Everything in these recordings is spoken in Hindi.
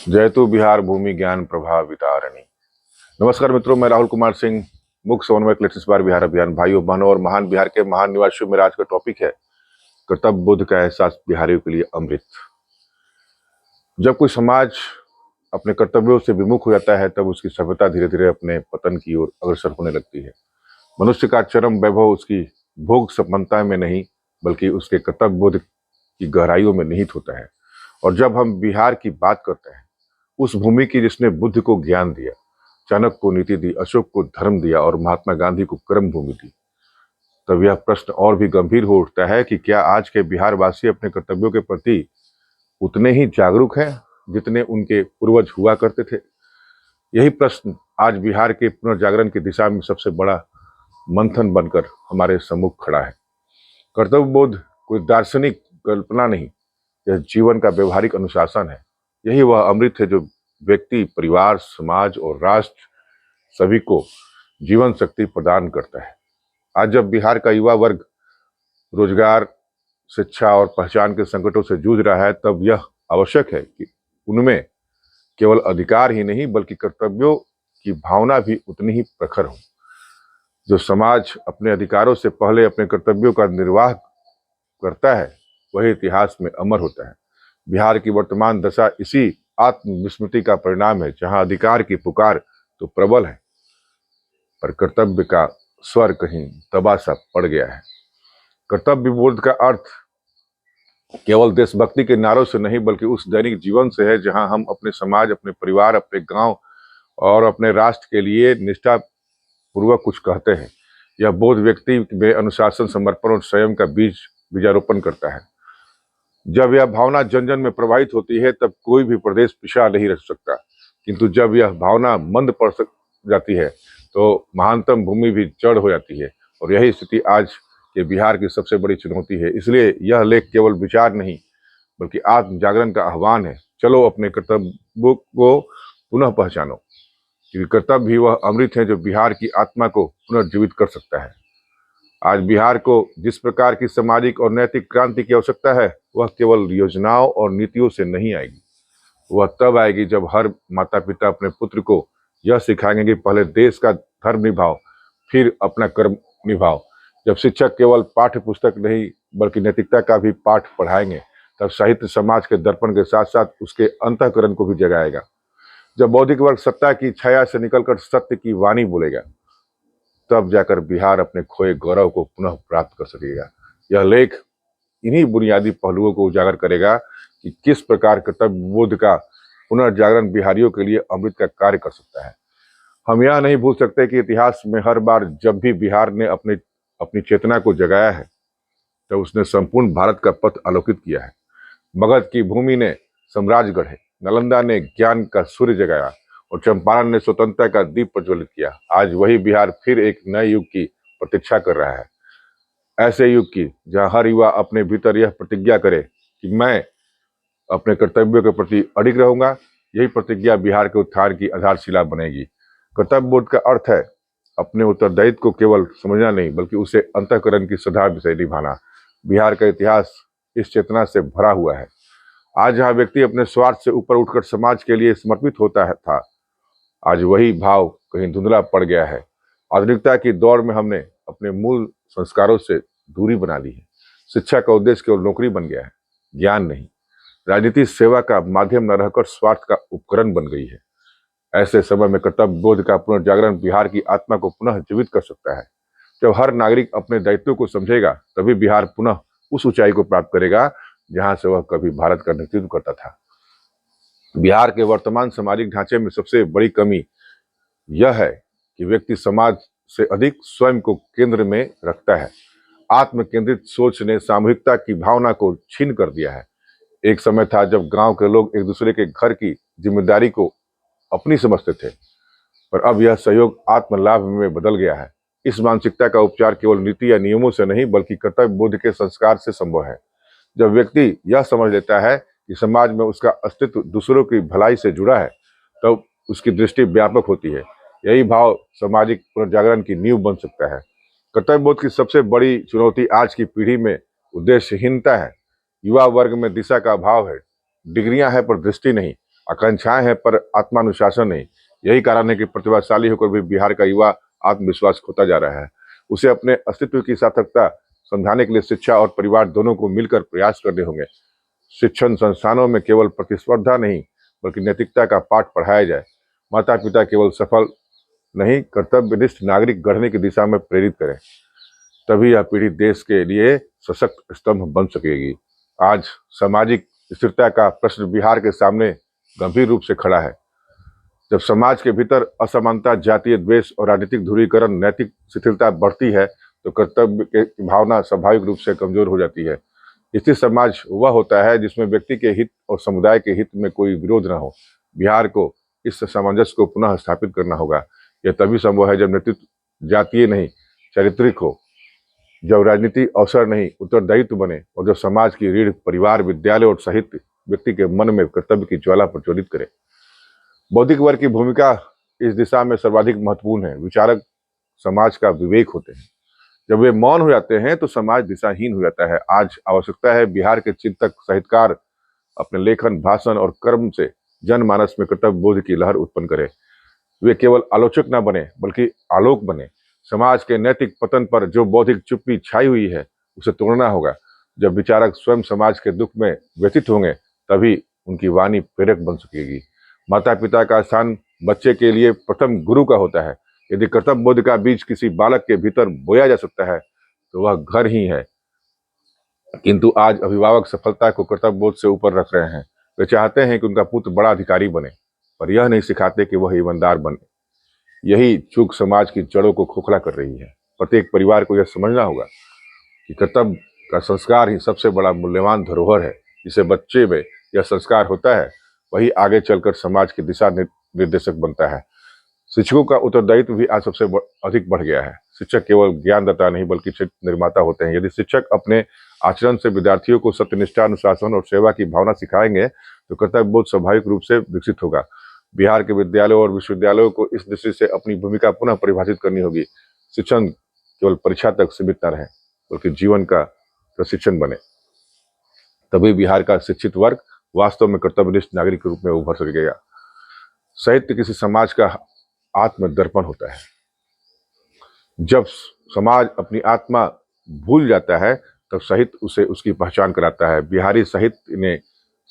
जयतु बिहार भूमि ज्ञान प्रभा वितारणी। नमस्कार मित्रों, मैं राहुल कुमार सिंह, मुख्य समन्वयक लेट्स बार बिहार अभियान। भाइयों बहनों और महान बिहार के महान निवासियों, मेरा आज का टॉपिक है कर्तव्य बोध का एहसास बिहारियों के लिए अमृत। जब कोई समाज अपने कर्तव्यों से विमुख हो जाता है तब उसकी सभ्यता धीरे धीरे अपने पतन की ओर अग्रसर होने लगती है। मनुष्य का चरम वैभव उसकी भोग संपन्नता में नहीं बल्कि उसके कर्तव्य बोध की गहराइयों में निहित होता है। और जब हम बिहार की बात करते हैं, उस भूमि की जिसने बुद्ध को ज्ञान दिया, चाणक्य को नीति दी, अशोक को धर्म दिया और महात्मा गांधी को कर्म भूमि दी, तब यह प्रश्न और भी गंभीर हो उठता है कि क्या आज के बिहार वासी अपने कर्तव्यों के प्रति उतने ही जागरूक हैं जितने उनके पूर्वज हुआ करते थे। यही प्रश्न आज बिहार के पुनर्जागरण की दिशा में सबसे बड़ा मंथन बनकर हमारे सम्मुख खड़ा है। कर्तव्य बोध कोई दार्शनिक कल्पना नहीं, यह जीवन का व्यवहारिक अनुशासन है। यही वह अमृत है जो व्यक्ति, परिवार, समाज और राष्ट्र सभी को जीवन शक्ति प्रदान करता है। आज जब बिहार का युवा वर्ग रोजगार, शिक्षा और पहचान के संकटों से जूझ रहा है, तब यह आवश्यक है कि उनमें केवल अधिकार ही नहीं बल्कि कर्तव्यों की भावना भी उतनी ही प्रखर हो। जो समाज अपने अधिकारों से पहले अपने कर्तव्यों का निर्वाह करता है वही इतिहास में अमर होता है। बिहार की वर्तमान दशा इसी आत्मविस्मृति का परिणाम है, जहां अधिकार की पुकार तो प्रबल है पर कर्तव्य का स्वर कहीं दबा सा पड़ गया है। कर्तव्य बोध का अर्थ केवल देशभक्ति के नारों से नहीं बल्कि उस दैनिक जीवन से है जहां हम अपने समाज, अपने परिवार, अपने गांव और अपने राष्ट्र के लिए निष्ठा पूर्वक कुछ कहते हैं। यह बोध व्यक्ति में अनुशासन, समर्पण और संयम का बीजारोपण करता है। जब यह भावना जन जन में प्रवाहित होती है तब कोई भी प्रदेश पिछड़ा नहीं रह सकता, किंतु जब यह भावना मंद पड़ जाती है तो महानतम भूमि भी जड़ हो जाती है। और यही स्थिति आज के बिहार की सबसे बड़ी चुनौती है। इसलिए यह लेख केवल विचार नहीं बल्कि आत्म जागरण का आह्वान है। चलो अपने कर्तव्यों को पुनः पहचानो, क्योंकि कर्तव्य ही वह अमृत है जो बिहार की आत्मा को पुनर्जीवित कर सकता है। आज बिहार को जिस प्रकार की सामाजिक और नैतिक क्रांति की आवश्यकता है वह केवल योजनाओं और नीतियों से नहीं आएगी। वह तब आएगी जब हर माता पिता अपने पुत्र को यह सिखाएंगे कि पहले देश का धर्म निभाओ, फिर अपना कर्म निभाओ। जब शिक्षक केवल पाठ्य पुस्तक नहीं बल्कि नैतिकता का भी पाठ पढ़ाएंगे, तब साहित्य समाज के दर्पण के साथ साथ उसके अंतःकरण को भी जगाएगा। जब बौद्धिक वर्ग सत्ता की छाया से निकलकर सत्य की वाणी बोलेगा, तब जाकर बिहार अपने खोए गौरव को पुनः प्राप्त कर सकेगा। यह लेख इन्हीं बुनियादी पहलुओं को उजागर करेगा कि किस प्रकार कर्तव्य बोध का पुनर्जागरण बिहारियों के लिए अमृत का कार्य कर सकता है। हम यह नहीं भूल सकते कि इतिहास में हर बार जब भी बिहार ने अपनी चेतना को जगाया है तब उसने संपूर्ण भारत का पथ आलोकित किया है। मगध की भूमि ने साम्राज्य गढ़े, नालंदा ने ज्ञान का सूर्य जगाया और चंपारण ने स्वतंत्रता का दीप प्रज्वलित किया। आज वही बिहार फिर एक नए युग की प्रतीक्षा कर रहा है, ऐसे युग की जहां हर युवा अपने भीतर यह प्रतिज्ञा करे कि मैं अपने कर्तव्यों के प्रति अडिग रहूंगा। यही प्रतिज्ञा बिहार के उत्थान की आधारशिला बनेगी। कर्तव्य बोध का अर्थ है अपने उत्तरदायित्व को केवल समझना नहीं बल्कि उसे अंतःकरण की श्रद्धा से निभाना। बिहार का इतिहास इस चेतना से भरा हुआ है। आज जहाँ व्यक्ति अपने स्वार्थ से ऊपर उठकर समाज के लिए समर्पित होता है था, आज वही भाव कहीं धुंधला पड़ गया है। आधुनिकता की दौड़ में हमने अपने मूल संस्कारों से दूरी बना ली है। शिक्षा का उद्देश्य केवल नौकरी बन गया है, ज्ञान नहीं। राजनीति सेवा का माध्यम न रहकर स्वार्थ का उपकरण बन गई है। ऐसे समय में कर्तव्य बोध का पुनर्जागरण बिहार की आत्मा को पुनः जीवित कर सकता है। जब हर नागरिक अपने दायित्व को समझेगा तभी बिहार पुनः उस ऊंचाई को प्राप्त करेगा जहां से वह कभी भारत का नेतृत्व करता था। बिहार के वर्तमान सामाजिक ढांचे में सबसे बड़ी कमी यह है कि व्यक्ति समाज से अधिक स्वयं को केंद्र में रखता है। आत्म केंद्रित सोच ने सामूहिकता की भावना को छीन कर दिया है। एक समय था जब गांव के लोग एक दूसरे के घर की जिम्मेदारी को अपनी समझते थे, पर अब यह सहयोग आत्मलाभ में बदल गया है। इस मानसिकता का उपचार केवल नीति या नियमों से नहीं बल्कि कर्तव्य बोध के संस्कार से संभव है। जब व्यक्ति यह समझ लेता है कि समाज में उसका अस्तित्व दूसरों की भलाई से जुड़ा है, तब उसकी दृष्टि व्यापक होती है। यही भाव सामाजिक पुनर्जागरण की नींव बन सकता है। कर्तव्य बोध की सबसे बड़ी चुनौती आज की पीढ़ी में उद्देश्यहीनता है। युवा वर्ग में दिशा का अभाव है। डिग्रियां हैं पर दृष्टि नहीं, आकांक्षाएं हैं पर आत्मानुशासन नहीं। यही कारण है कि प्रतिभाशाली होकर भी बिहार का युवा आत्मविश्वास खोता जा रहा है। उसे अपने अस्तित्व की सार्थकता समझाने के लिए शिक्षा और परिवार दोनों को मिलकर प्रयास करने होंगे। शिक्षण संस्थानों में केवल प्रतिस्पर्धा नहीं बल्कि नैतिकता का पाठ पढ़ाया जाए। माता पिता केवल सफल नहीं, कर्तव्यनिष्ठ नागरिक गढ़ने की दिशा में प्रेरित करें। तभी यह पीढ़ी देश के लिए सशक्त स्तंभ बन सकेगी। आज सामाजिक स्थिरता का प्रश्न बिहार के सामने गंभीर रूप से खड़ा है। जब समाज के भीतर असमानता, जातीय द्वेष और राजनीतिक ध्रुवीकरण, नैतिक शिथिलता बढ़ती है तो कर्तव्य की भावना स्वाभाविक रूप से कमजोर हो जाती है। स्थिर समाज वह होता है जिसमें व्यक्ति के हित और समुदाय के हित में कोई विरोध न हो। बिहार को इस सामंजस्य को पुनः स्थापित करना होगा। यह तभी संभव है जब नेतृत्व जातीय नहीं चारित्रिक हो, जब राजनीति अवसर नहीं उत्तरदायित्व बने और जब समाज की रीढ़ परिवार, विद्यालय और साहित्य व्यक्ति के मन में कर्तव्य की ज्वाला प्रज्वलित करे। बौद्धिक वर्ग की भूमिका इस दिशा में सर्वाधिक महत्वपूर्ण है। विचारक समाज का विवेक होते हैं। जब वे मौन हो जाते हैं तो समाज दिशाहीन हो जाता है। आज आवश्यकता है बिहार के चिंतक, साहित्यकार अपने लेखन, भाषण और कर्म से जनमानस में कर्तव्य बोध की लहर उत्पन्न करें। वे केवल आलोचक न बने बल्कि आलोक बने। समाज के नैतिक पतन पर जो बौद्धिक चुप्पी छाई हुई है उसे तोड़ना होगा। जब विचारक स्वयं समाज के दुख में व्यथित होंगे तभी उनकी वाणी प्रेरक बन सकेगी। माता पिता का स्थान बच्चे के लिए प्रथम गुरु का होता है। यदि कर्तव्य बोध का बीज किसी बालक के भीतर बोया जा सकता है तो वह घर ही है। किंतु आज अभिभावक सफलता को कर्तव्य बोध से ऊपर रख रहे हैं। वे चाहते हैं कि उनका पुत्र बड़ा अधिकारी बने पर यह नहीं सिखाते कि वह ईमानदार बने। यही चूक समाज की जड़ों को खोखला कर रही है। प्रत्येक परिवार को यह समझना होगा कि कर्तव्य का संस्कार ही सबसे बड़ा मूल्यवान धरोहर है। जिसे बच्चे में यह संस्कार होता है वही आगे चलकर समाज के दिशा निर्देशक बनता है। शिक्षकों का उत्तरदायित्व भी आज सबसे अधिक बढ़ गया है। शिक्षक केवल ज्ञानदाता नहीं बल्कि चरित्र निर्माता होते हैं। यदि शिक्षक अपने आचरण से विद्यार्थियों को सत्यनिष्ठा, अनुशासन और सेवा की भावना सिखाएंगे तो कर्तव्य बोध स्वाभाविक रूप से विकसित होगा। बिहार के विद्यालयों और विश्वविद्यालयों को इस दृष्टि से अपनी भूमिका पुनः परिभाषित करनी होगी। शिक्षण केवल परीक्षा तक सीमित न रहे बल्कि जीवन का प्रशिक्षण बने। तभी बिहार का शिक्षित वर्ग वास्तव में कर्तव्यनिष्ठ नागरिक के रूप में उभर सकेगा। साहित्य किसी समाज का आत्मदर्पण होता है। जब समाज अपनी आत्मा भूल जाता है तब साहित्य उसे उसकी पहचान कराता है। बिहारी साहित्य ने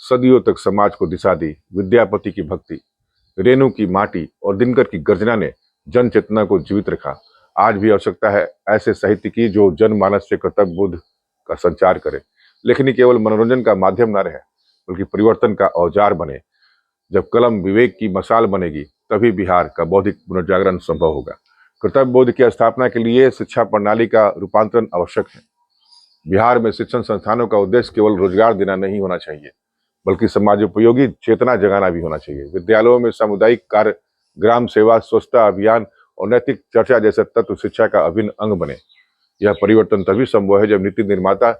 सदियों तक समाज को दिशा दी। विद्यापति की भक्ति, रेणु की माटी और दिनकर की गर्जना ने जन चेतना को जीवित रखा। आज भी आवश्यकता है ऐसे साहित्य की जो जनमानस से कर्तव्य बोध का संचार करे। लेखनी केवल मनोरंजन का माध्यम न रहे बल्कि परिवर्तन का औजार बने। जब कलम विवेक की मशाल बनेगी तभी बिहार का बौद्धिक पुनर्जागरण संभव होगा। कर्तव्य बोध की स्थापना के लिए शिक्षा प्रणाली का रूपांतरण आवश्यक है। बिहार में शिक्षण संस्थानों का उद्देश्य केवल रोजगार देना नहीं होना चाहिए बल्कि समाजोपयोगी चेतना जगाना भी होना चाहिए। विद्यालयों में सामुदायिक कार्य, ग्राम सेवा, स्वच्छता अभियान और नैतिक चर्चा जैसे तत्व शिक्षा का अभिन्न अंग बने। यह परिवर्तन तभी संभव है जब नीति निर्माता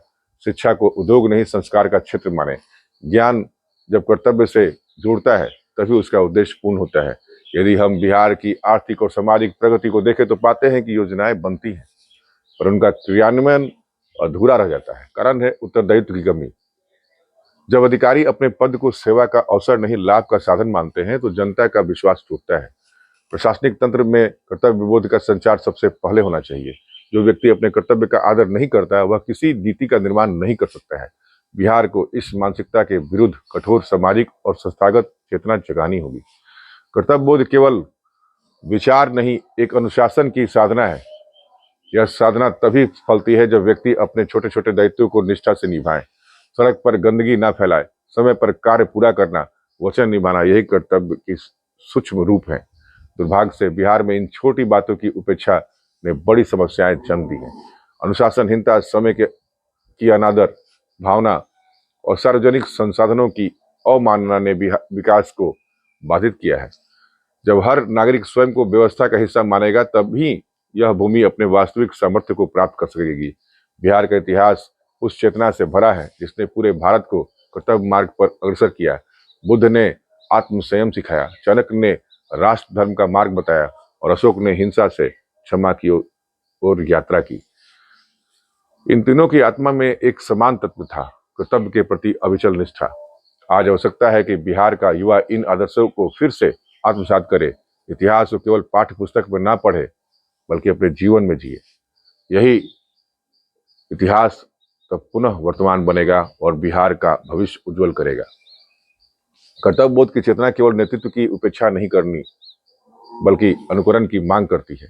शिक्षा को उद्योग नहीं संस्कार का क्षेत्र माने। ज्ञान जब कर्तव्य से जुड़ता है तभी उसका उद्देश्य पूर्ण होता है। यदि हम बिहार की आर्थिक और सामाजिक प्रगति को देखें तो पाते हैं कि योजनाएं बनती हैं पर उनका क्रियान्वयन अधूरा रह जाता है। कारण है उत्तरदायित्व की कमी। जब अधिकारी अपने पद को सेवा का अवसर नहीं लाभ का साधन मानते हैं तो जनता का विश्वास टूटता है। प्रशासनिक तंत्र में कर्तव्य बोध का संचार सबसे पहले होना चाहिए। जो व्यक्ति अपने कर्तव्य का आदर नहीं करता वह किसी नीति का निर्माण नहीं कर सकता है। बिहार को इस मानसिकता के विरुद्ध कठोर सामाजिक और संस्थागत चेतना जगानी होगी। कर्तव्य बोध केवल विचार नहीं, एक अनुशासन की साधना है। यह साधना तभी फलती है जब व्यक्ति अपने छोटे छोटे दायित्वों को निष्ठा से निभाए। सड़क पर गंदगी ना फैलाए, समय पर कार्य पूरा करना, वचन निभाना, यही कर्तव्य की सूक्ष्म रूप है। दुर्भाग्य से बिहार में इन छोटी बातों की उपेक्षा ने बड़ी समस्याएं जन्म दी हैं। अनुशासनहीनता, समय की अनादर भावना और सार्वजनिक संसाधनों की अवमानना ने विकास को बाधित किया है। जब हर नागरिक स्वयं को व्यवस्था का हिस्सा मानेगा तभी यह भूमि अपने वास्तविक सामर्थ्य को प्राप्त कर सकेगी। बिहार का इतिहास उस चेतना से भरा है जिसने पूरे भारत को कर्तव्य मार्ग पर अग्रसर किया। बुद्ध ने आत्म संयम सिखाया, चाणक्य ने राष्ट्र धर्म का मार्ग बताया और अशोक ने हिंसा से क्षमा की ओर यात्रा की। इन तीनों की आत्मा में एक समान तत्व था, कर्तव्य के प्रति अविचल निष्ठा। आज आवश्यकता है कि बिहार का युवा इन आदर्शों को फिर से आत्मसात करे, इतिहास को केवल पाठ्य पुस्तक में ना पढ़े बल्कि अपने जीवन में जिए। यही इतिहास तब पुनः वर्तमान बनेगा और बिहार का भविष्य उज्जवल करेगा। कर्तव्य बोध की चेतना केवल नेतृत्व की उपेक्षा नहीं करनी बल्कि अनुकरण की मांग करती है।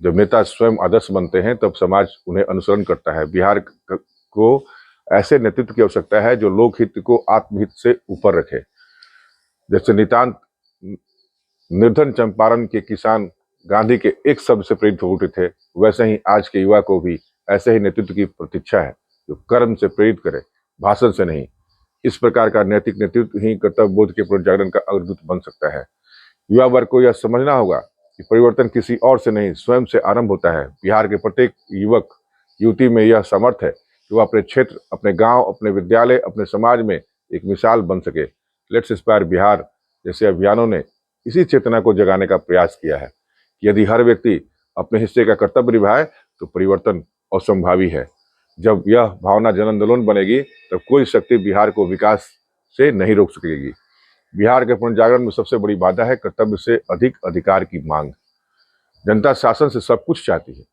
जब नेता स्वयं आदर्श बनते हैं तब समाज उन्हें अनुसरण करता है। बिहार को ऐसे नेतृत्व की आवश्यकता है जो लोकहित को आत्महित से ऊपर रखे। जैसे नितांत निर्धन चंपारण के किसान गांधी के एक शब्द से प्रेरित हो उठे थे, वैसे ही आज के युवा को भी ऐसे ही नेतृत्व की प्रतीक्षा है जो कर्म से प्रेरित करे, भाषण से नहीं। इस प्रकार का नैतिक नेतृत्व ही कर्तव्य बोध के पुनर्जागरण का अग्रदूत बन सकता है। युवा वर्ग को यह समझना होगा कि परिवर्तन किसी और से नहीं, स्वयं से आरंभ होता है। बिहार के प्रत्येक युवक युवती में यह सामर्थ्य है कि वह अपने क्षेत्र, अपने गांव, अपने विद्यालय, अपने समाज में एक मिसाल बन सके। लेट्स इंस्पायर बिहार जैसे अभियानों ने इसी चेतना को जगाने का प्रयास किया है कि यदि हर व्यक्ति अपने हिस्से का कर्तव्य निभाए तो परिवर्तन असंभावी है। जब यह भावना जन आंदोलन बनेगी तब कोई शक्ति बिहार को विकास से नहीं रोक सकेगी। बिहार के पुनर्जागरण में सबसे बड़ी बाधा है कर्तव्य से अधिक अधिकार की मांग। जनता शासन से सब कुछ चाहती है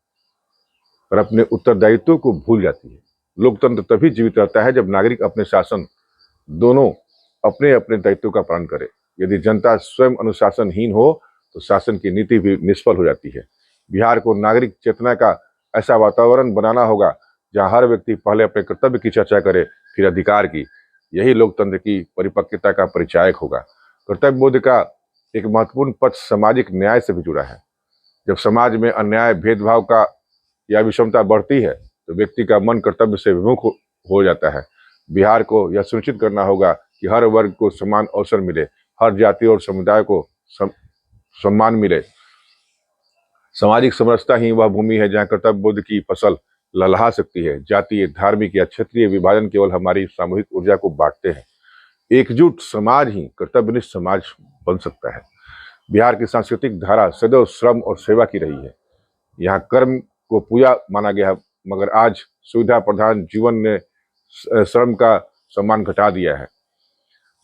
पर अपने उत्तरदायित्व को भूल जाती है। लोकतंत्र तभी जीवित रहता है जब नागरिक अपने शासन दोनों अपने अपने दायित्व का पालन करे। यदि जनता स्वयं अनुशासनहीन हो तो शासन की नीति भी निष्फल हो जाती है। बिहार को नागरिक चेतना का ऐसा वातावरण बनाना होगा जहां हर व्यक्ति पहले अपने कर्तव्य की चर्चा करे, फिर अधिकार की। यही लोकतंत्र की परिपक्वता का परिचायक होगा। कर्तव्य बोध का एक महत्वपूर्ण पक्ष सामाजिक न्याय से भी जुड़ा है। जब समाज में अन्याय, भेदभाव का या विषमता बढ़ती है तो व्यक्ति का मन कर्तव्य से विमुख हो जाता है। बिहार को यह सुनिश्चित करना होगा कि हर वर्ग को समान अवसर मिले, हर जाति और समुदाय को सम्मान मिले। सामाजिक समरसता ही वह भूमि है जहाँ कर्तव्य बोध की फसल लहलहा सकती है। जातीय, धार्मिक या क्षेत्रीय विभाजन केवल हमारी सामूहिक ऊर्जा को बांटते हैं। एकजुट समाज ही कर्तव्यनिष्ठ समाज बन सकता है। बिहार की सांस्कृतिक धारा सदैव श्रम और सेवा की रही है। यहाँ कर्म को पूजा माना गया है, मगर आज सुविधा प्रधान जीवन ने श्रम का सम्मान घटा दिया है।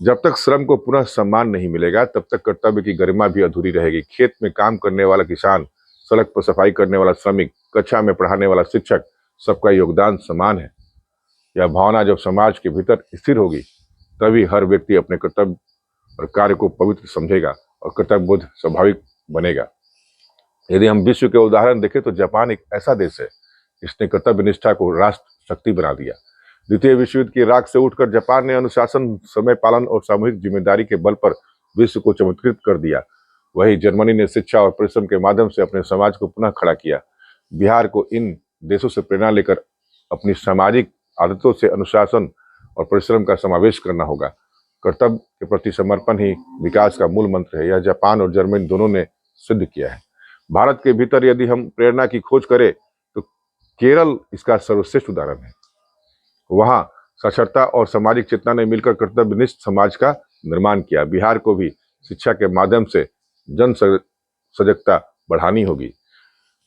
जब तक श्रम को पुनः सम्मान नहीं मिलेगा तब तक कर्तव्य की गरिमा भी अधूरी रहेगी। खेत में काम करने वाला किसान, सड़क पर सफाई करने वाला श्रमिक, कक्षा में पढ़ाने वाला शिक्षक, सबका योगदान समान है। यह भावना जब समाज के भीतर स्थिर होगी तभी हर व्यक्ति अपने कर्तव्य और कार्य को पवित्र समझेगा और कर्तव्य बोध स्वाभाविक बनेगा। यदि हम विश्व के उदाहरण देखें तो जापान एक ऐसा देश है जिसने कर्तव्य निष्ठा को राष्ट्र शक्ति बना दिया। द्वितीय विश्व युद्ध की राख से उठकर जापान ने अनुशासन, समय पालन और सामूहिक जिम्मेदारी के बल पर विश्व को चमत्कृत कर दिया। वही जर्मनी ने शिक्षा और परिश्रम के माध्यम से अपने समाज को पुनः खड़ा किया। बिहार को इन देशों से प्रेरणा लेकर अपनी सामाजिक आदतों से अनुशासन और परिश्रम का समावेश करना होगा। कर्तव्य के प्रति समर्पण ही विकास का मूल मंत्र है। यह जापान और जर्मनी दोनों ने सिद्ध किया है। भारत के भीतर यदि हम प्रेरणा की खोज करें तो केरल इसका सर्वश्रेष्ठ उदाहरण है। वहां साक्षरता और सामाजिक चेतना ने मिलकर कर्तव्यनिष्ठ समाज का निर्माण किया। बिहार को भी शिक्षा के माध्यम से जन सजगता बढ़ानी होगी।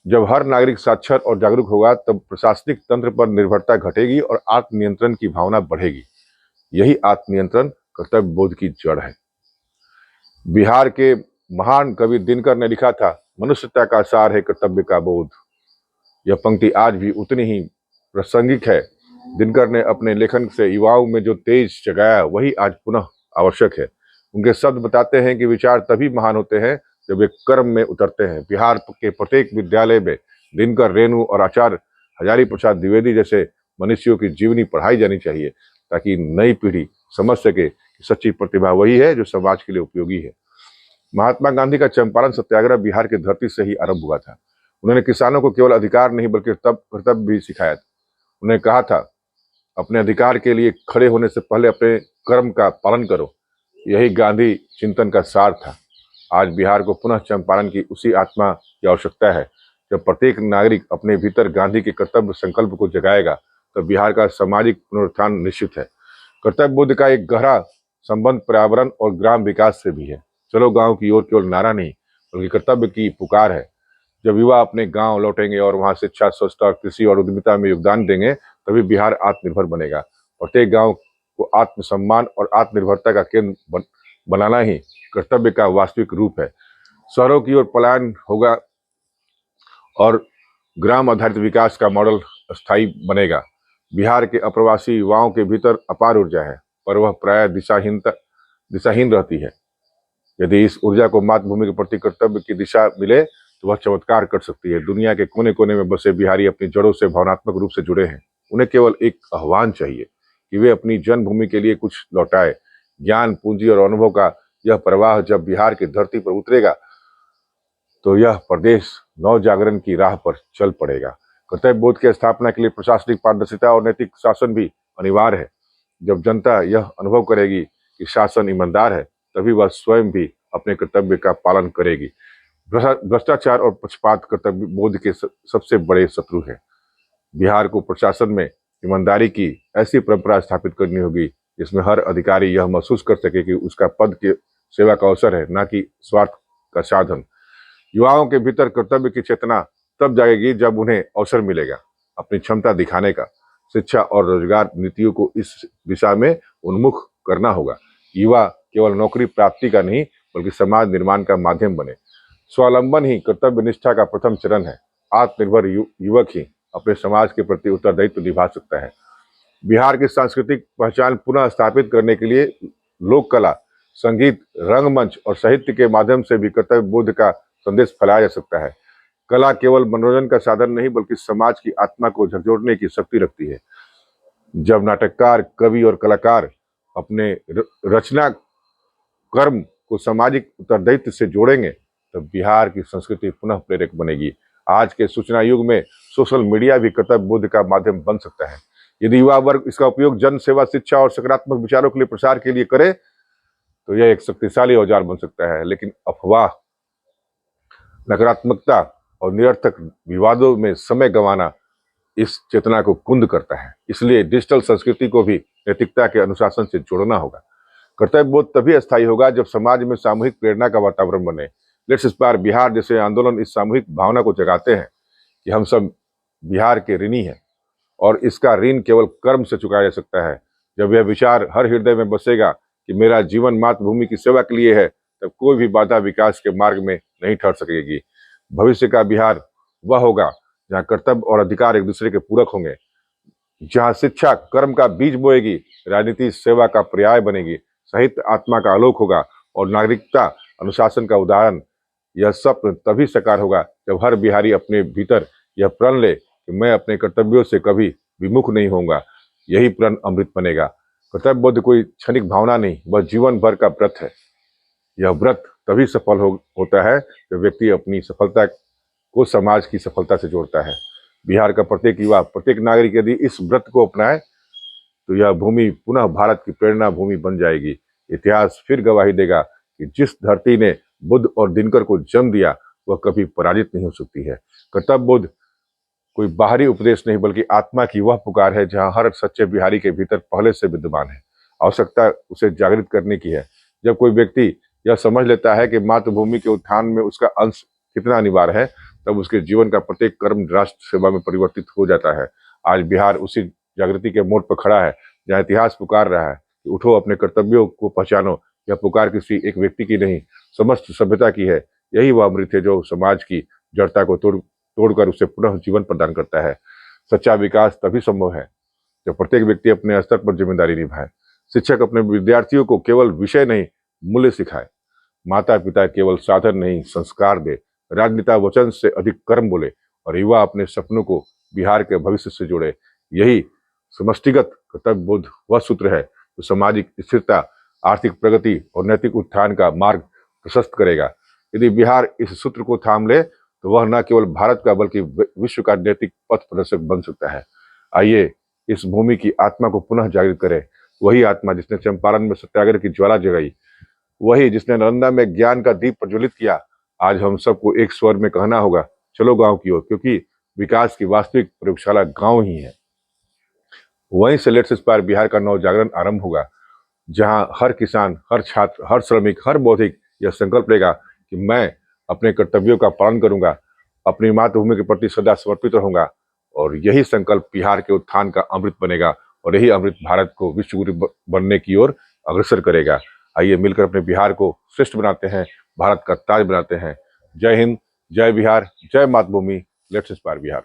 जब हर नागरिक साक्षर और जागरूक होगा तब प्रशासनिक तंत्र पर निर्भरता घटेगी और आत्मनियंत्रण की भावना बढ़ेगी। यही आत्मनियंत्रण कर्तव्य बोध की जड़ है। बिहार के महान कवि दिनकर ने लिखा था, मनुष्यता का सार है कर्तव्य का बोध। यह पंक्ति आज भी उतनी ही प्रासंगिक है। दिनकर ने अपने लेखन से युवाओं में जो तेज जगाया वही आज पुनः आवश्यक है। उनके शब्द बताते हैं कि विचार तभी महान होते हैं जब वे कर्म में उतरते हैं। बिहार के प्रत्येक विद्यालय में दिनकर, रेणु और आचार्य हजारी प्रसाद द्विवेदी जैसे मनुष्यों की जीवनी पढ़ाई जानी चाहिए ताकि नई पीढ़ी समझ सके कि सच्ची प्रतिभा वही है जो समाज के लिए उपयोगी है। महात्मा गांधी का चंपारण सत्याग्रह बिहार की धरती से ही आरंभ हुआ था। उन्होंने किसानों को केवल अधिकार नहीं बल्कि कर्तव्य भी सिखाया था। उन्होंने कहा था, अपने अधिकार के लिए खड़े होने से पहले अपने कर्म का पालन करो। यही गांधी चिंतन का सार था। आज बिहार को पुनः चंपारण की उसी आत्मा की आवश्यकता है। जब प्रत्येक नागरिक अपने भीतर गांधी के कर्तव्य संकल्प को जगाएगा तो बिहार का सामाजिक पुनरुत्थान निश्चित है। कर्तव्य बोध का एक गहरा संबंध पर्यावरण और ग्राम विकास से भी है। चलो गांव की ओर केवल नारा नहीं बल्कि कर्तव्य की पुकार है। जब युवा अपने गांव लौटेंगे और वहां शिक्षा, स्वच्छता, कृषि और उद्यमिता में योगदान देंगे तभी बिहार आत्मनिर्भर बनेगा। प्रत्येक गांव को आत्मसम्मान और आत्मनिर्भरता का केंद्र बनाना ही कर्तव्य का वास्तविक रूप है। शहरों की ओर पलायन होगा और ग्राम आधारित विकास का मॉडल स्थायी बनेगा। बिहार के अप्रवासी युवाओं के भीतर अपार ऊर्जा है, पर वह प्रायः दिशाहीन रहती है। यदि इस ऊर्जा को मातृभूमि के प्रति कर्तव्य की दिशा मिले तो वह चमत्कार कर सकती है। दुनिया के कोने कोने में बसे बिहारी अपनी जड़ों से भावनात्मक रूप से जुड़े हैं। उन्हें केवल एक आह्वान चाहिए कि वे अपनी जन्मभूमि के लिए कुछ लौटाए। ज्ञान, पूंजी और अनुभव का यह प्रवाह जब बिहार की धरती पर उतरेगा तो यह प्रदेश नव जागरण की राह पर चल पड़ेगा। कर्तव्य बोध की स्थापना के लिए प्रशासनिक पारदर्शिता और नैतिक शासन भी अनिवार्य है। जब जनता यह अनुभव करेगी कि शासन ईमानदार है, तभी वह स्वयं भी अपने कर्तव्य का पालन करेगी। भ्रष्टाचार और पक्षपात कर्तव्य बोध के सबसे बड़े शत्रु हैं। बिहार को प्रशासन में ईमानदारी की ऐसी परंपरा स्थापित करनी होगी जिसमें हर अधिकारी यह महसूस कर सके कि उसका पद के सेवा का अवसर है, न कि स्वार्थ का साधन। युवाओं के भीतर कर्तव्य की चेतना तब जाएगी जब उन्हें अवसर मिलेगा अपनी क्षमता दिखाने का। शिक्षा और रोजगार नीतियों को इस दिशा में उन्मुख करना होगा। युवा केवल नौकरी प्राप्ति का नहीं बल्कि समाज निर्माण का माध्यम बने। स्वावलंबन ही कर्तव्य निष्ठा का प्रथम चरण है। आत्मनिर्भर युवक ही अपने समाज के प्रति उत्तरदायित्व निभा सकता है। बिहार की सांस्कृतिक पहचान पुनः स्थापित करने के लिए लोक कला, संगीत, रंगमंच और साहित्य के माध्यम से भी कर्तव्य बोध का संदेश फैलाया जा सकता है। कला केवल मनोरंजन का साधन नहीं बल्कि समाज की आत्मा को झकझोरने की शक्ति रखती है। जब नाटककार, कवि और कलाकार अपने रचना कर्म को सामाजिक उत्तरदायित्व से जोड़ेंगे तब बिहार की संस्कृति पुनः प्रेरक बनेगी। आज के सूचना युग में सोशल मीडिया भी कर्तव्य बोध का माध्यम बन सकता है। यदि युवा वर्ग इसका उपयोग जन सेवा, शिक्षा और सकारात्मक विचारों के लिए प्रसार के लिए करे तो यह एक शक्तिशाली औजार बन सकता है। लेकिन अफवाह, नकारात्मकता और निरर्थक विवादों में समय गंवाना इस चेतना को कुंद करता है। इसलिए डिजिटल संस्कृति को भी नैतिकता के अनुशासन से जोड़ना होगा। कर्तव्य बोध तभी अस्थायी होगा जब समाज में सामूहिक प्रेरणा का वातावरण बने। लेट्स इंस्पायर बिहार जैसे आंदोलन इस सामूहिक भावना को जगाते हैं कि हम सब बिहार के ऋणी हैं और इसका ऋण केवल कर्म से चुकाया जा सकता है। जब यह विचार हर हृदय में बसेगा कि मेरा जीवन मातृभूमि की सेवा के लिए है, तब कोई भी बाधा विकास के मार्ग में नहीं ठहर सकेगी। भविष्य का बिहार वह होगा जहाँ कर्तव्य और अधिकार एक दूसरे के पूरक होंगे, जहाँ शिक्षा कर्म का बीज बोएगी, राजनीति सेवा का पर्याय बनेगी, साहित्य आत्मा का आलोक होगा और नागरिकता अनुशासन का उदाहरण। यह स्वप्न तभी साकार होगा जब हर बिहारी अपने भीतर यह प्रण ले कि मैं अपने कर्तव्यों से कभी विमुख नहीं होऊंगा। यही प्रण अमृत बनेगा। कर्तव्य बोध कोई क्षणिक भावना नहीं, वह जीवन भर का व्रत है। यह व्रत तभी सफल होता है जब व्यक्ति अपनी सफलता को समाज की सफलता से जोड़ता है। बिहार का प्रत्येक युवा, प्रत्येक नागरिक यदि इस व्रत को अपनाए तो यह भूमि पुनः भारत की प्रेरणा भूमि बन जाएगी। इतिहास फिर गवाही देगा कि जिस धरती ने बुद्ध और दिनकर को जन्म दिया वह कभी पराजित नहीं हो सकती है। कर्तव्य बोध कोई बाहरी उपदेश नहीं बल्कि आत्मा की वह पुकार है जहां हर सच्चे बिहारी के भीतर पहले से विद्यमान है। आवश्यकता उसे जागृत करने की है। जब कोई व्यक्ति यह समझ लेता है कि मातृभूमि के उत्थान में उसका अंश कितना अनिवार्य है, तब उसके जीवन का प्रत्येक कर्म राष्ट्र सेवा में परिवर्तित हो जाता है। आज बिहार उसी जागृति के मोड़ पर खड़ा है जहाँ इतिहास पुकार रहा है कि उठो, अपने कर्तव्यों को पहचानो। यह पुकार किसी एक व्यक्ति की नहीं, समस्त सभ्यता की है। यही वह अमृत है जो समाज की जड़ता को तोड़कर उसे पुनः जीवन प्रदान करता है। सच्चा विकास तभी संभव है जब प्रत्येक व्यक्ति अपने स्तर पर जिम्मेदारी निभाए। शिक्षक अपने विद्यार्थियों को केवल विषय नहीं, मूल्य सिखाए। माता पिता केवल साधन नहीं, संस्कार दे। राजनेता वचन से अधिक कर्म बोले और युवा अपने सपनों को बिहार के भविष्य से जोड़े। यही समष्टिगत कर्तव्य बोध वह सूत्र है जो सामाजिक स्थिरता, आर्थिक प्रगति और नैतिक उत्थान का मार्ग प्रशस्त करेगा। यदि बिहार इस सूत्र को थाम ले तो वह न केवल भारत का बल्कि विश्व का नैतिक पथ प्रदर्शक बन सकता है। आइए इस भूमि की आत्मा को पुनः जागृत करें। वही आत्मा जिसने चंपारण में सत्याग्रह की ज्वाला जगाई, वही जिसने नालंदा में ज्ञान का दीप प्रज्वलित किया। आज हम सबको एक स्वर में कहना होगा, चलो गांव की ओर, क्योंकि विकास की वास्तविक प्रयोगशाला गांव ही है। वहीं से लेट्स इंस्पायर बिहार का नव जागरण आरंभ होगा, जहां हर किसान, हर छात्र, हर श्रमिक, हर बौद्धिक यह संकल्प लेगा कि मैं अपने कर्तव्यों का पालन करूंगा, अपनी मातृभूमि के प्रति सदा समर्पित रहूंगा। और यही संकल्प बिहार के उत्थान का अमृत बनेगा और यही अमृत भारत को विश्व गुरु बनने की ओर अग्रसर करेगा। आइए मिलकर अपने बिहार को श्रेष्ठ बनाते हैं, भारत का ताज बनाते हैं। जय हिंद, जय बिहार, जय मातृभूमि। Let's inspire Bihar.